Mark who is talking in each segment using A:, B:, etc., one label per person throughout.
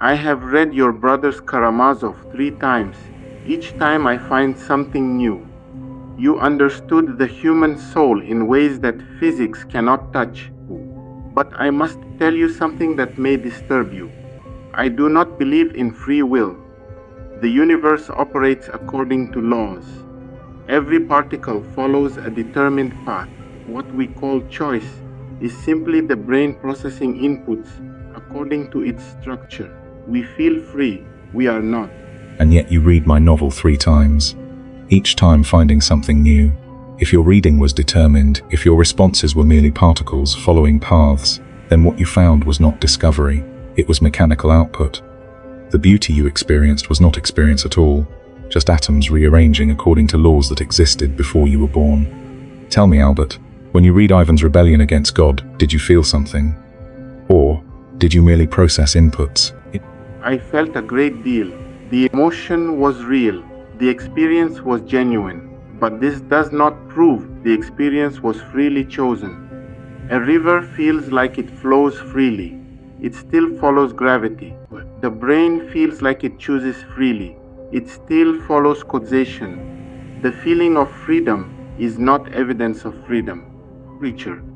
A: I have read your brother's Karamazov 3 times. Each time I find something new. You understood the human soul in ways that physics cannot touch. But I must tell you something that may disturb you. I do not believe in free will. The universe operates according to laws. Every particle follows a determined path. What we call choice is simply the brain processing inputs according to its structure. We feel free, we are not.
B: And yet you read my novel 3 times, each time finding something new. If your reading was determined, if your responses were merely particles following paths, then what you found was not discovery, it was mechanical output. The beauty you experienced was not experience at all, just atoms rearranging according to laws that existed before you were born. Tell me, Albert, when you read Ivan's rebellion against God, did you feel something? Or did you merely process inputs?
A: I felt a great deal. The emotion was real. The experience was genuine. But this does not prove the experience was freely chosen. A river feels like it flows freely. It still follows gravity. The brain feels like it chooses freely. It still follows causation. The feeling of freedom is not evidence of freedom.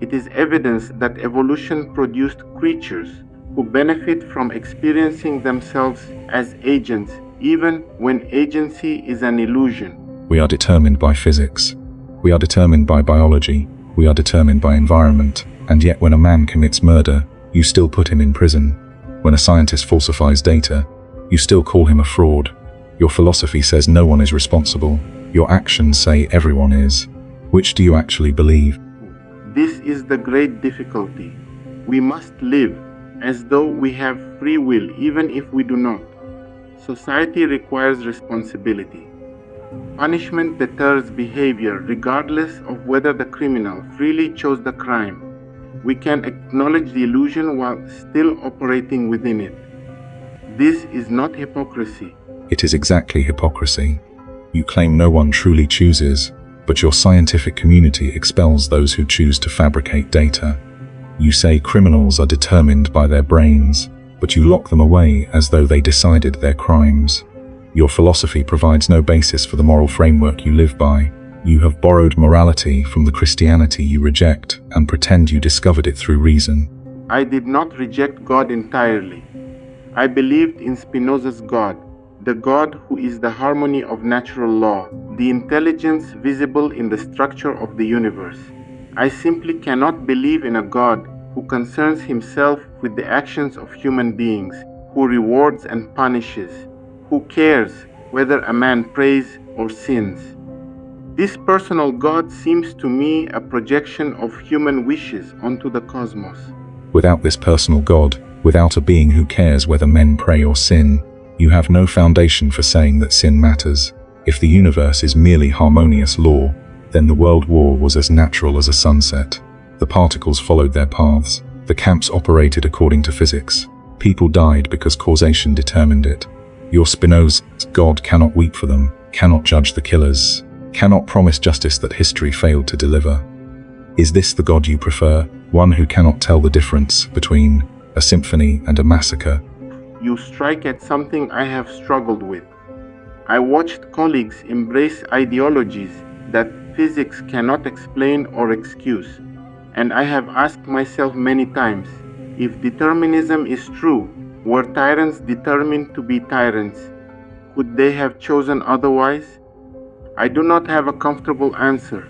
A: It is evidence that evolution produced creatures who benefit from experiencing themselves as agents, even when agency is an illusion.
B: We are determined by physics. We are determined by biology. We are determined by environment. And yet when a man commits murder, you still put him in prison. When a scientist falsifies data, you still call him a fraud. Your philosophy says no one is responsible. Your actions say everyone is. Which do you actually believe?
A: This is the great difficulty. We must live as though we have free will, even if we do not. Society requires responsibility. Punishment deters behavior regardless of whether the criminal freely chose the crime. We can acknowledge the illusion while still operating within it. This is not hypocrisy.
B: It is exactly hypocrisy. You claim no one truly chooses, but your scientific community expels those who choose to fabricate data. You say criminals are determined by their brains, but you lock them away as though they decided their crimes. Your philosophy provides no basis for the moral framework you live by. You have borrowed morality from the Christianity you reject and pretend you discovered it through reason.
A: I did not reject God entirely. I believed in Spinoza's God, the God who is the harmony of natural law, the intelligence visible in the structure of the universe. I simply cannot believe in a God who concerns himself with the actions of human beings, who rewards and punishes, who cares whether a man prays or sins. This personal God seems to me a projection of human wishes onto the cosmos.
B: Without this personal God, without a being who cares whether men pray or sin, you have no foundation for saying that sin matters. If the universe is merely harmonious law, then the World War was as natural as a sunset. The particles followed their paths. The camps operated according to physics. People died because causation determined it. Your Spinoza's God cannot weep for them, cannot judge the killers, cannot promise justice that history failed to deliver. Is this the God you prefer, one who cannot tell the difference between a symphony and a massacre?
A: You strike at something I have struggled with. I watched colleagues embrace ideologies that physics cannot explain or excuse, and I have asked myself many times, if determinism is true, were tyrants determined to be tyrants? Could they have chosen otherwise? I do not have a comfortable answer,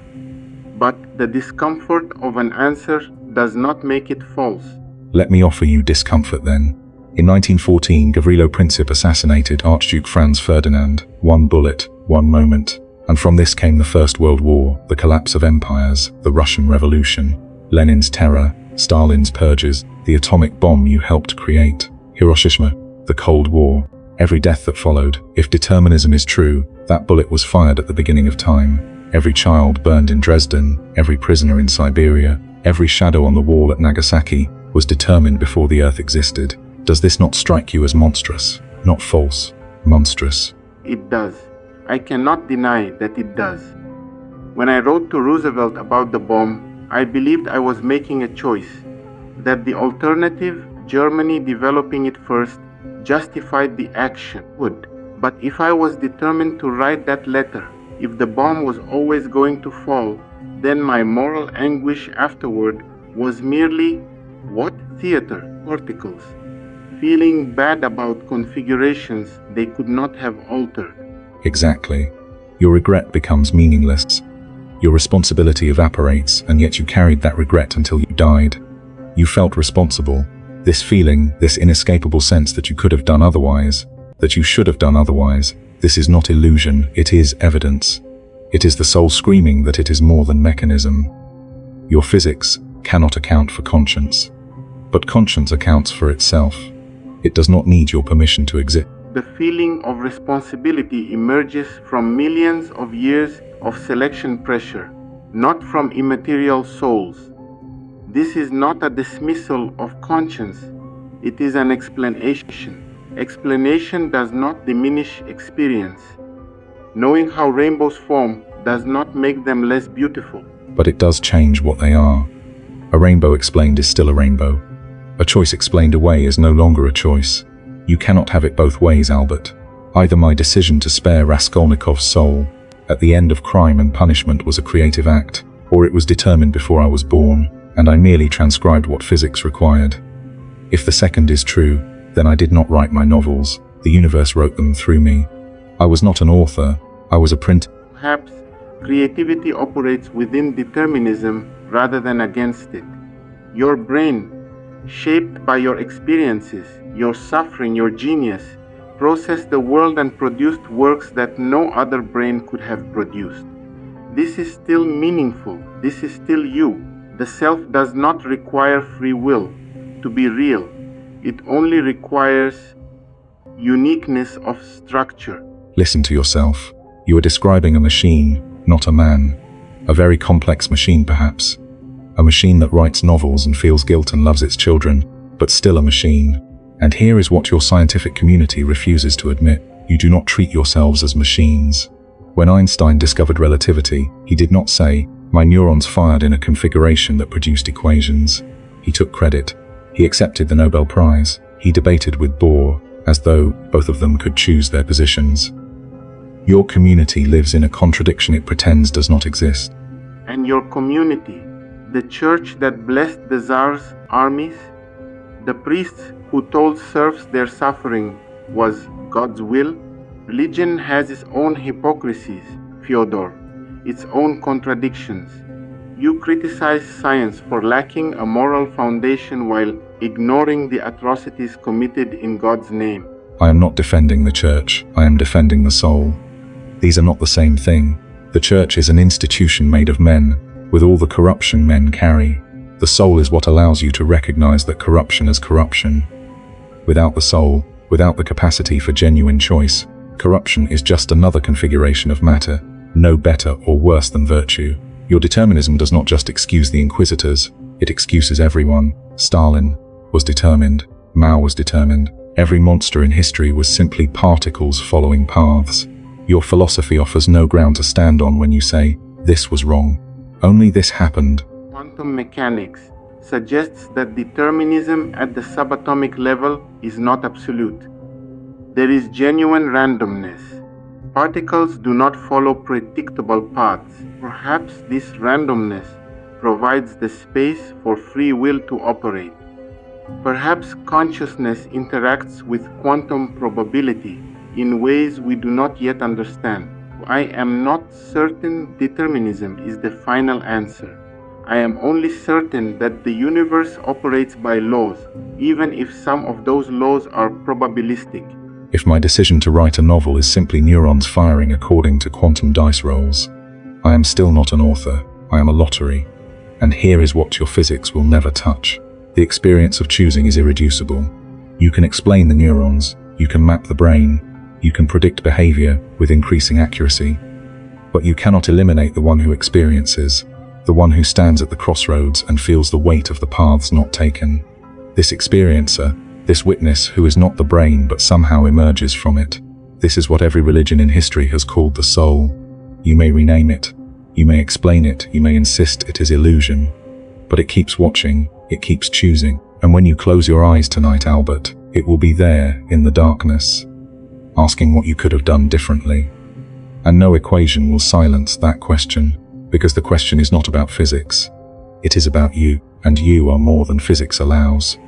A: but the discomfort of an answer does not make it false.
B: Let me offer you discomfort then. In 1914, Gavrilo Princip assassinated Archduke Franz Ferdinand. One bullet, one moment. And from this came the First World War, the collapse of empires, the Russian Revolution, Lenin's terror, Stalin's purges, the atomic bomb you helped create, Hiroshima, the Cold War, every death that followed. If determinism is true, that bullet was fired at the beginning of time. Every child burned in Dresden, every prisoner in Siberia, every shadow on the wall at Nagasaki was determined before the earth existed. Does this not strike you as monstrous? Not false, monstrous.
A: It does. I cannot deny that it does. When I wrote to Roosevelt about the bomb, I believed I was making a choice, that the alternative, Germany developing it first, justified the action. Would. But if I was determined to write that letter, if the bomb was always going to fall, then my moral anguish afterward was merely, what? Theater, particles, feeling bad about configurations they could not have altered.
B: Exactly. Your regret becomes meaningless. Your responsibility evaporates, and yet you carried that regret until you died. You felt responsible. This feeling, this inescapable sense that you could have done otherwise, that you should have done otherwise, this is not illusion, it is evidence. It is the soul screaming that it is more than mechanism. Your physics cannot account for conscience. But conscience accounts for itself. It does not need your permission to exist.
A: The feeling of responsibility emerges from millions of years of selection pressure, not from immaterial souls. This is not a dismissal of conscience, it is an explanation. Explanation does not diminish experience. Knowing how rainbows form does not make them less beautiful.
B: But it does change what they are. A rainbow explained is still a rainbow. A choice explained away is no longer a choice. You cannot have it both ways, Albert. Either my decision to spare Raskolnikov's soul at the end of Crime and Punishment was a creative act, or it was determined before I was born, and I merely transcribed what physics required. If the second is true, then I did not write my novels, the universe wrote them through me. I was not an author, I was a printer.
A: Perhaps creativity operates within determinism rather than against it. Your brain, shaped by your experiences, your suffering, your genius, processed the world and produced works that no other brain could have produced. This is still meaningful, this is still you. The self does not require free will to be real. It only requires uniqueness of structure.
B: Listen to yourself. You are describing a machine, not a man. A very complex machine, perhaps. A machine that writes novels and feels guilt and loves its children, but still a machine. And here is what your scientific community refuses to admit. You do not treat yourselves as machines. When Einstein discovered relativity, he did not say, "My neurons fired in a configuration that produced equations." He took credit. He accepted the Nobel Prize. He debated with Bohr, as though both of them could choose their positions. Your community lives in a contradiction it pretends does not exist.
A: And your community, the church that blessed the Tsar's armies, the priests who told serfs their suffering was God's will. Religion has its own hypocrisies, Fyodor, its own contradictions. You criticize science for lacking a moral foundation while ignoring the atrocities committed in God's name.
B: I am not defending the church, I am defending the soul. These are not the same thing. The church is an institution made of men, with all the corruption men carry. The soul is what allows you to recognize that corruption as corruption. Without the soul, without the capacity for genuine choice, corruption is just another configuration of matter, no better or worse than virtue. Your determinism does not just excuse the inquisitors, it excuses everyone. Stalin was determined, Mao was determined. Every monster in history was simply particles following paths. Your philosophy offers no ground to stand on when you say, this was wrong. Only this happened.
A: Quantum mechanics suggests that determinism at the subatomic level is not absolute. There is genuine randomness. Particles do not follow predictable paths. Perhaps this randomness provides the space for free will to operate. Perhaps consciousness interacts with quantum probability in ways we do not yet understand. I am not certain determinism is the final answer. I am only certain that the universe operates by laws, even if some of those laws are probabilistic.
B: If my decision to write a novel is simply neurons firing according to quantum dice rolls, I am still not an author, I am a lottery. And here is what your physics will never touch. The experience of choosing is irreducible. You can explain the neurons, you can map the brain, you can predict behavior with increasing accuracy, but you cannot eliminate the one who experiences, the one who stands at the crossroads and feels the weight of the paths not taken. This experiencer, this witness who is not the brain but somehow emerges from it. This is what every religion in history has called the soul. You may rename it, you may explain it, you may insist it is illusion, but it keeps watching, it keeps choosing. And when you close your eyes tonight, Albert, It will be there, in the darkness, asking what you could have done differently. And no equation will silence that question, because the question is not about physics. It is about you, and you are more than physics allows.